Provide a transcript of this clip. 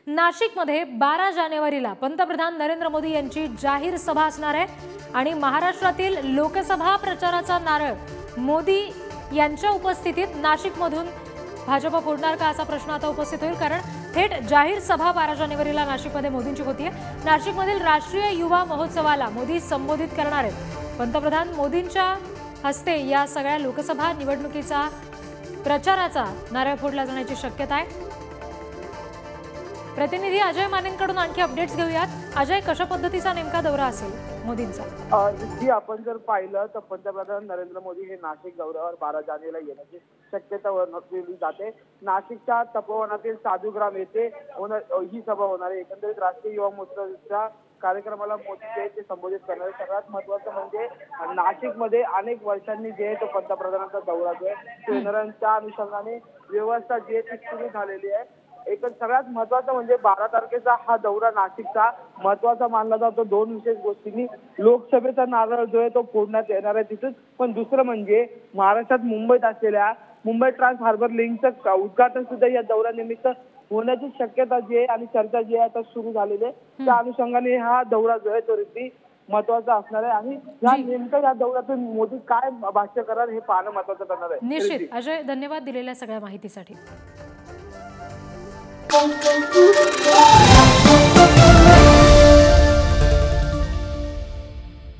नाशिकमध्ये 12 जानेवारीला पंतप्रधान नरेंद्र मोदी यांची जाहीर सभा असणार आहे आणि महाराष्ट्रातील लोकसभा प्रचाराचा नारळ मोदी यांच्या उपस्थितीत नाशिकमधून भाजप फोडणार का असा प्रश्न आता उपस्थित होईल, कारण थेट जाहीर सभा 12 जानेवारीला नाशिकमध्ये मोदींची होतीये। नाशिकमधील राष्ट्रीय युवा महोत्सवाला मोदी संबोधित करणार आहेत। पंतप्रधान मोदींच्या हस्ते या सगळ्या लोकसभा निवडणुकीचा प्रचाराचा नारळ फोडला जाण्याची शक्यता आहे। प्रतिनिधी अजय मानेंकडून आणखी अपडेट्स घेऊयात। अजय, कशा पद्धतीचा नेमका दौरा असेल मोदींचा? जी आपण जर पाहिलं तर पंतप्रधान नरेंद्र मोदी हे नाशिक दौऱ्यावर 12 जानेवारीला येण्याची शक्यता वर्तवली जाते। नाशिकच्या तपोवनातील साधुग्राम येथे ही सभा होणार आहे। एकंदरीत राष्ट्रीय युवा महोत्सवाच्या कार्यक्रमाला मोदी ते संबोधित करणार। सगळ्यात महत्त्वाचं म्हणजे नाशिकमध्ये अनेक वर्षांनी जे तो पंतप्रधानांचा दौरा जो आहे येणाऱ्यांच्या अनुषंगाने व्यवस्था जी आहे ती सुरू झालेली आहे। सगळ्यात महत्वाचं म्हणजे 12 तारखेचा हा दौरा नाशिकचा महत्वाचा मानला जातो। दोन विशेष गोष्टींनी लोकसभेचा नारळ जो आहे तो फोडण्यात येणार आहे तिथेच, पण दुसरं म्हणजे महाराष्ट्रात मुंबईत असलेल्या मुंबई ट्रान्स हार्बर लिंकचं उद्घाटन सुद्धा या दौऱ्यानिमित्त होण्याची शक्यता जी आहे आणि चर्चा जी आहे आता सुरू झालेली आहे। त्या अनुषंगाने हा दौरा जो आहे तो रिद्धी महत्वाचा असणार आहे आणि या नेमकं या दौऱ्यातून मोदी काय भाष्य करणार हे पाहणं महत्वाचं करणार आहे। निश्चित अजय, धन्यवाद दिलेल्या सगळ्या माहितीसाठी। Thank you.